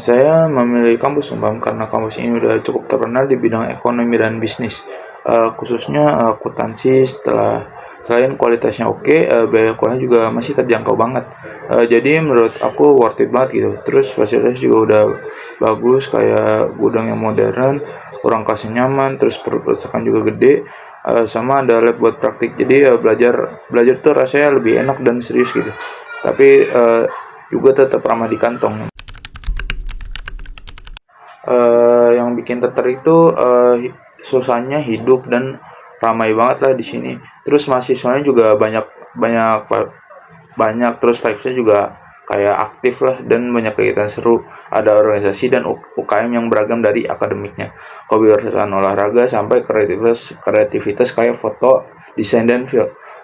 Saya memilih kampus Unpam karena kampus ini udah cukup terkenal di bidang ekonomi dan bisnis, khususnya akuntansi. Selain kualitasnya oke, biaya kuliah juga masih terjangkau banget. Jadi menurut aku worth it banget gitu. Terus fasilitas juga udah bagus, kayak gudang yang modern, ruang kelasnya nyaman, terus perpustakaan juga gede, sama ada lab buat praktik. Jadi belajar belajar tuh rasanya lebih enak dan serius gitu. Tapi juga tetap ramah di kantong. Yang bikin tertarik itu suasananya hidup dan ramai banget lah di sini. Terus mahasiswanya juga banyak banyak banyak, terus vibes-nya juga kayak aktif lah dan banyak kegiatan seru. Ada organisasi dan UKM yang beragam dari akademiknya, kebiasaan olahraga sampai kreativitas kreativitas kayak foto, desain dan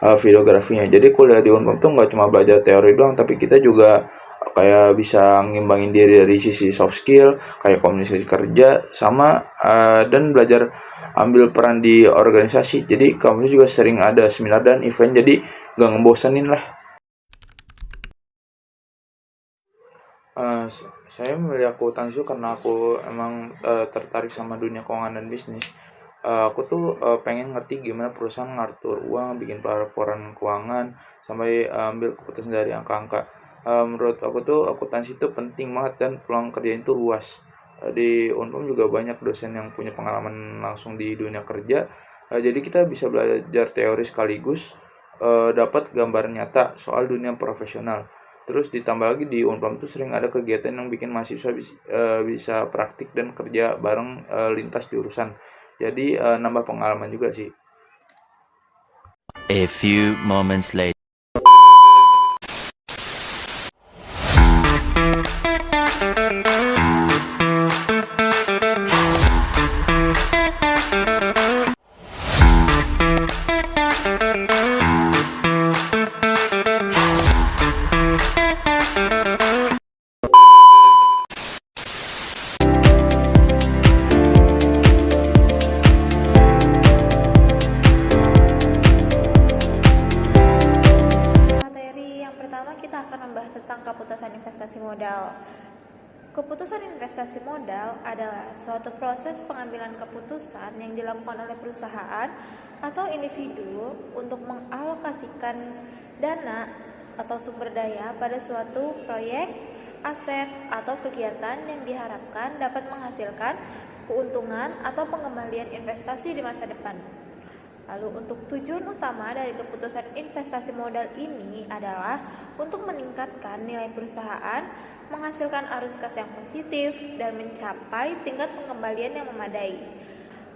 videografinya. Jadi kuliah di Unpad tuh nggak cuma belajar teori doang, tapi kita juga kayak bisa ngimbangin diri dari sisi soft skill kayak komunikasi kerja sama dan belajar ambil peran di organisasi. Jadi kamu juga sering ada seminar dan event, jadi gak ngebosenin lah. Saya memilih akuntansi karena aku emang tertarik sama dunia keuangan dan bisnis. Aku tuh pengen ngerti gimana perusahaan ngatur uang, bikin laporan keuangan, sampai ambil keputusan dari angka-angka. Menurut aku tuh akuntansi itu penting banget dan peluang kerjanya itu luas. Di Unpam juga banyak dosen yang punya pengalaman langsung di dunia kerja. Jadi kita bisa belajar teori sekaligus dapat gambar nyata soal dunia profesional. Terus ditambah lagi di Unpam tuh sering ada kegiatan yang bikin mahasiswa bisa praktik dan kerja bareng lintas jurusan. Jadi nambah pengalaman juga sih. A few moments later. Materi yang pertama kita akan membahas tentang keputusan investasi modal. Keputusan investasi modal adalah suatu proses pengambilan keputusan yang dilakukan oleh perusahaan atau individu untuk mengalokasikan dana atau sumber daya pada suatu proyek, aset, atau kegiatan yang diharapkan dapat menghasilkan keuntungan atau pengembalian investasi di masa depan. Lalu untuk tujuan utama dari keputusan investasi modal ini adalah untuk meningkatkan nilai perusahaan, menghasilkan arus kas yang positif, dan mencapai tingkat pengembalian yang memadai.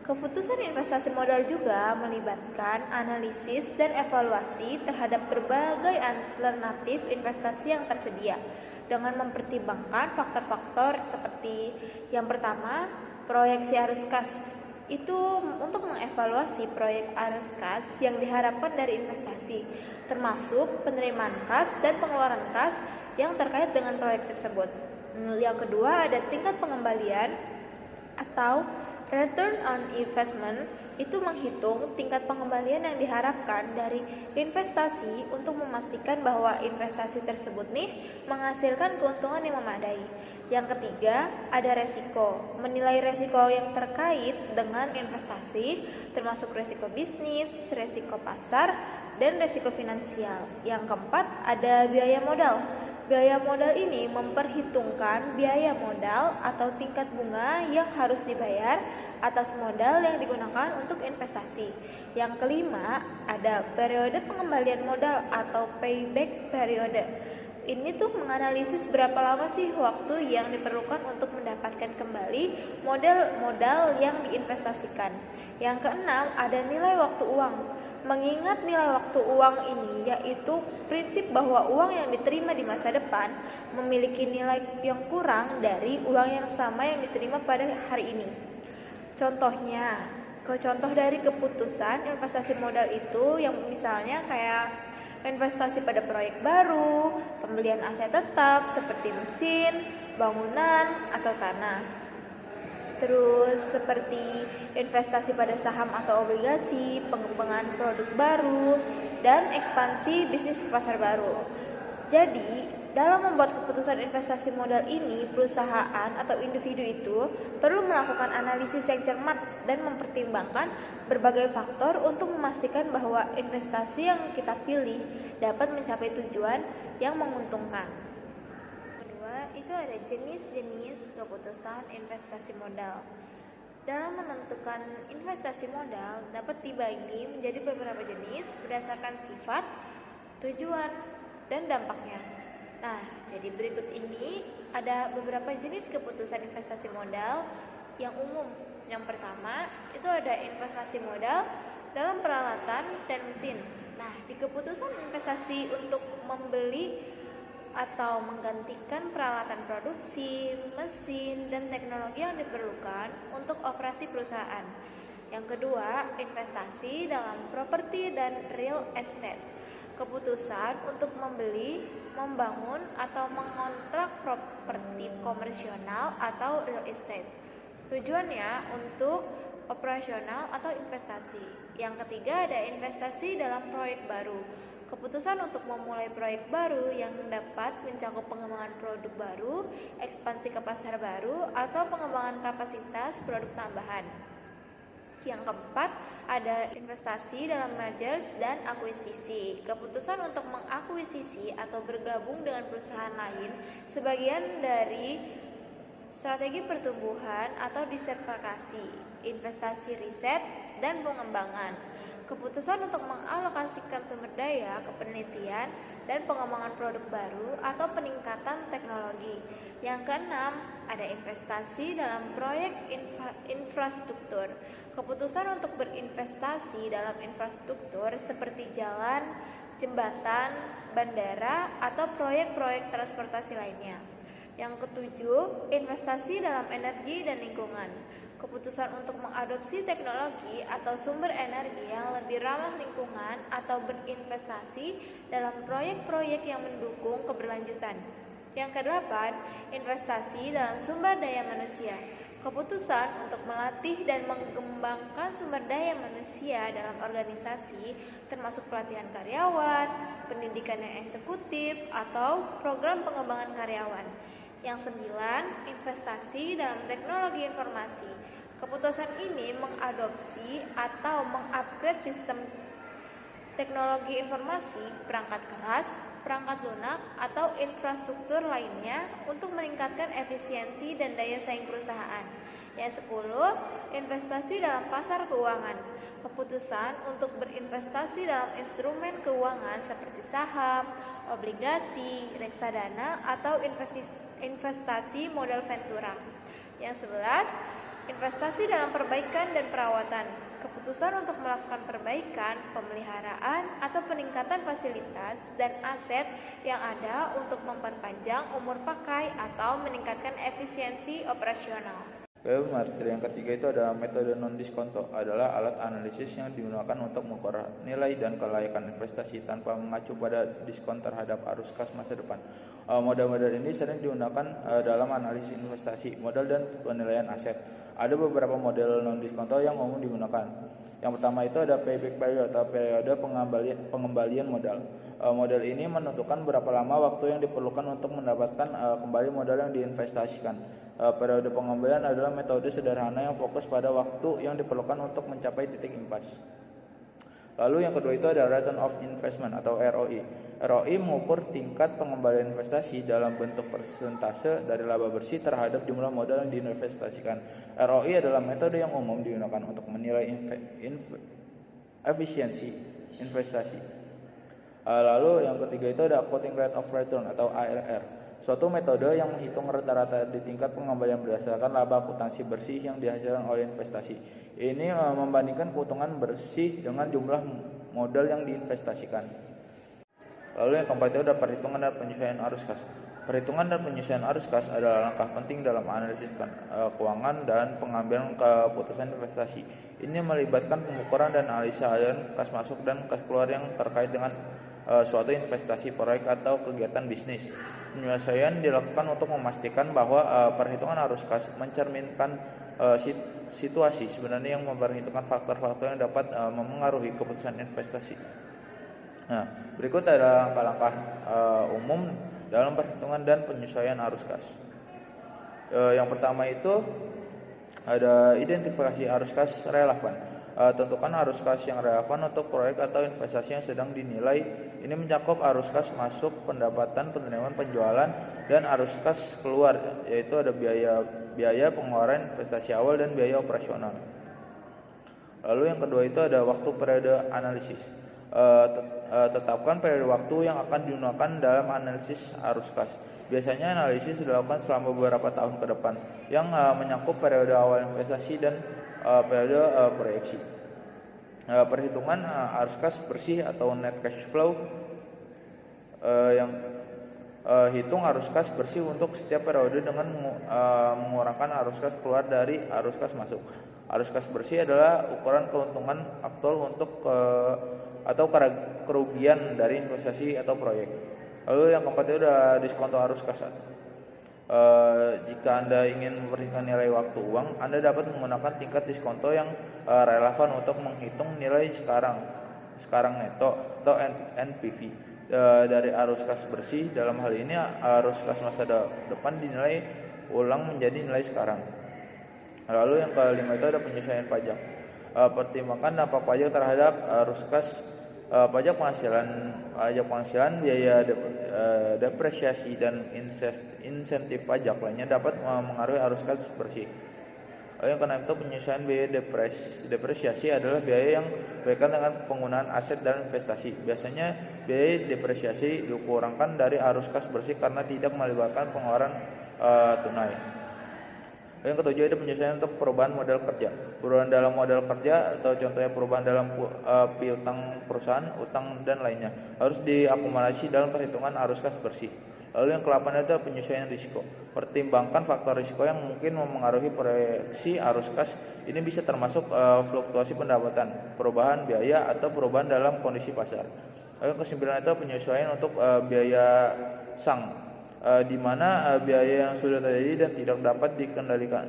Keputusan investasi modal juga melibatkan analisis dan evaluasi terhadap berbagai alternatif investasi yang tersedia dengan mempertimbangkan faktor-faktor seperti yang pertama, proyeksi arus kas. Itu untuk mengevaluasi proyek arus kas yang diharapkan dari investasi, termasuk penerimaan kas dan pengeluaran kas yang terkait dengan proyek tersebut. Yang kedua ada tingkat pengembalian atau return on investment. Itu menghitung tingkat pengembalian yang diharapkan dari investasi untuk memastikan bahwa investasi tersebut menghasilkan keuntungan yang memadai. Yang ketiga, ada resiko. Menilai resiko yang terkait dengan investasi, termasuk resiko bisnis, resiko pasar, dan resiko finansial. Yang keempat, ada biaya modal. Biaya modal ini memperhitungkan biaya modal atau tingkat bunga yang harus dibayar atas modal yang digunakan untuk investasi. Yang kelima, ada periode pengembalian modal atau payback periode. Ini tuh menganalisis berapa lama sih waktu yang diperlukan untuk mendapatkan kembali modal yang diinvestasikan. Yang keenam, ada nilai waktu uang. Mengingat nilai waktu uang ini yaitu prinsip bahwa uang yang diterima di masa depan memiliki nilai yang kurang dari uang yang sama yang diterima pada hari ini. Contoh dari keputusan investasi modal itu yang misalnya kayak investasi pada proyek baru, pembelian aset tetap seperti mesin, bangunan, atau tanah. Terus seperti investasi pada saham atau obligasi, pengembangan produk baru, dan ekspansi bisnis ke pasar baru. Jadi, Dalam membuat keputusan investasi modal ini, perusahaan atau individu itu perlu melakukan analisis yang cermat dan mempertimbangkan berbagai faktor untuk memastikan bahwa investasi yang kita pilih dapat mencapai tujuan yang menguntungkan. Kedua, itu ada jenis-jenis keputusan investasi modal. Dalam menentukan investasi modal dapat dibagi menjadi beberapa jenis berdasarkan sifat, tujuan, dan dampaknya. Nah, jadi berikut ini ada beberapa jenis keputusan investasi modal yang umum. Yang pertama, itu ada investasi modal dalam peralatan dan mesin. Nah, di keputusan investasi untuk membeli atau menggantikan peralatan produksi, mesin, dan teknologi yang diperlukan untuk operasi perusahaan. Yang kedua, investasi dalam properti dan real estate. Keputusan untuk membeli, membangun, atau mengontrak properti komersial atau real estate. Tujuannya untuk operasional atau investasi. Yang ketiga ada investasi dalam proyek baru. Keputusan untuk memulai proyek baru yang dapat mencakup pengembangan produk baru, ekspansi ke pasar baru, atau pengembangan kapasitas produk tambahan. Yang keempat, ada investasi dalam mergers dan akuisisi. Keputusan untuk mengakuisisi atau bergabung dengan perusahaan lain sebagian dari strategi pertumbuhan atau diversifikasi, investasi riset dan pengembangan. Keputusan untuk mengalokasikan sumber daya ke penelitian dan pengembangan produk baru atau peningkatan teknologi. Yang keenam, ada investasi dalam proyek infrastruktur. Keputusan untuk berinvestasi dalam infrastruktur seperti jalan, jembatan, bandara, atau proyek-proyek transportasi lainnya. Yang ketujuh, investasi dalam energi dan lingkungan. Keputusan untuk mengadopsi teknologi atau sumber energi yang lebih ramah lingkungan atau berinvestasi dalam proyek-proyek yang mendukung keberlanjutan. Yang kedelapan, investasi dalam sumber daya manusia. Keputusan untuk melatih dan mengembangkan sumber daya manusia dalam organisasi, termasuk pelatihan karyawan, pendidikan yang eksekutif, atau program pengembangan karyawan. Yang sembilan, investasi dalam teknologi informasi. Keputusan ini mengadopsi atau mengupgrade sistem teknologi informasi, perangkat keras, perangkat lunak, atau infrastruktur lainnya untuk meningkatkan efisiensi dan daya saing perusahaan. Yang 10, investasi dalam pasar keuangan. Keputusan untuk berinvestasi dalam instrumen keuangan seperti saham, obligasi, reksadana, atau investasi modal ventura. Yang 11, investasi dalam perbaikan dan perawatan. Keputusan untuk melakukan perbaikan, pemeliharaan, atau peningkatan fasilitas dan aset yang ada untuk memperpanjang umur pakai atau meningkatkan efisiensi operasional. Lalu materi yang ketiga itu adalah metode non-diskonto, adalah alat analisis yang digunakan untuk mengukur nilai dan kelayakan investasi tanpa mengacu pada diskon terhadap arus kas masa depan. Model-model ini sering digunakan dalam analisis investasi, modal dan penilaian aset. Ada beberapa model non-diskonto yang umum digunakan. Yang pertama itu ada payback period atau periode pengembalian modal. Model ini menentukan berapa lama waktu yang diperlukan untuk mendapatkan kembali modal yang diinvestasikan. Periode pengembalian adalah metode sederhana yang fokus pada waktu yang diperlukan untuk mencapai titik impas. Lalu yang kedua itu ada return of investment atau ROI. ROI mengukur tingkat pengembalian investasi dalam bentuk persentase dari laba bersih terhadap jumlah modal yang diinvestasikan. ROI adalah metode yang umum digunakan untuk menilai efisiensi investasi. Lalu yang ketiga itu ada accounting rate of return atau ARR. Suatu metode yang menghitung rata-rata di tingkat pengembalian berdasarkan laba akuntansi bersih yang dihasilkan oleh investasi. Ini membandingkan keuntungan bersih dengan jumlah modal yang diinvestasikan. Lalu yang keempat itu ada perhitungan dan penyesuaian arus kas. Perhitungan dan penyesuaian arus kas adalah langkah penting dalam analisis keuangan dan pengambilan keputusan investasi. Ini melibatkan pengukuran dan analisa aliran kas masuk dan kas keluar yang terkait dengan suatu investasi, proyek, atau kegiatan bisnis. Penyesuaian dilakukan untuk memastikan bahwa perhitungan arus kas mencerminkan situasi sebenarnya yang memperhitungkan faktor-faktor yang dapat memengaruhi keputusan investasi. Nah, berikut ada langkah-langkah umum dalam perhitungan dan penyesuaian arus kas. Yang pertama itu ada identifikasi arus kas relevan. Tentukan arus kas yang relevan untuk proyek atau investasi yang sedang dinilai. Ini mencakup arus kas masuk, pendapatan, penerimaan penjualan, dan arus kas keluar, yaitu ada biaya pengeluaran investasi awal dan biaya operasional. Lalu yang kedua itu ada waktu periode analisis. Tetapkan periode waktu yang akan digunakan dalam analisis arus kas. Biasanya analisis dilakukan selama beberapa tahun ke depan yang menyangkut periode awal investasi dan periode proyeksi. Perhitungan arus kas bersih atau net cash flow yang hitung arus kas bersih untuk setiap periode dengan mengurangkan arus kas keluar dari arus kas masuk. Arus kas bersih adalah ukuran keuntungan aktual untuk atau kerugian dari investasi atau proyek. Lalu yang keempat itu ada diskonto arus kas. Jika Anda ingin memperhitungkan nilai waktu uang, Anda dapat menggunakan tingkat diskonto yang relevan untuk menghitung nilai sekarang neto atau NPV dari arus kas bersih. Dalam hal ini arus kas masa depan dinilai ulang menjadi nilai sekarang. Lalu yang kelima itu ada penyesuaian pajak. Pertimbangkan dampak pajak terhadap arus kas. Pajak penghasilan, biaya depresiasi dan insentif pajak lainnya dapat mengaruhi arus kas bersih. Yang keenam itu penyesuaian biaya depresiasi adalah biaya yang berkaitan dengan penggunaan aset dan investasi. Biasanya biaya depresiasi dikurangkan dari arus kas bersih karena tidak melibatkan pengeluaran tunai. Yang ketujuh itu penyesuaian untuk perubahan modal kerja. Perubahan dalam modal kerja atau contohnya perubahan dalam piutang perusahaan, utang dan lainnya harus diakumulasi dalam perhitungan arus kas bersih. Lalu yang ke-8 itu penyesuaian risiko. Pertimbangkan faktor risiko yang mungkin memengaruhi proyeksi arus kas. Ini bisa termasuk fluktuasi pendapatan, perubahan biaya atau perubahan dalam kondisi pasar. Lalu yang ke-9 itu penyesuaian untuk biaya sang. Di mana biaya yang sudah terjadi dan tidak dapat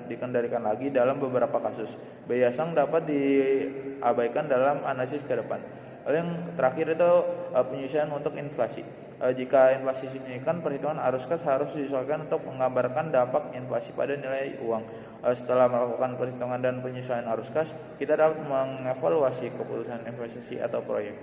dikendalikan lagi dalam beberapa kasus. Biaya sang dapat diabaikan dalam analisis ke depan. Lalu yang terakhir itu penyesuaian untuk inflasi. Jika inflasi signifikan, perhitungan arus kas harus disesuaikan untuk menggambarkan dampak inflasi pada nilai uang. Setelah melakukan perhitungan dan penyesuaian arus kas, kita dapat mengevaluasi keputusan investasi atau proyek.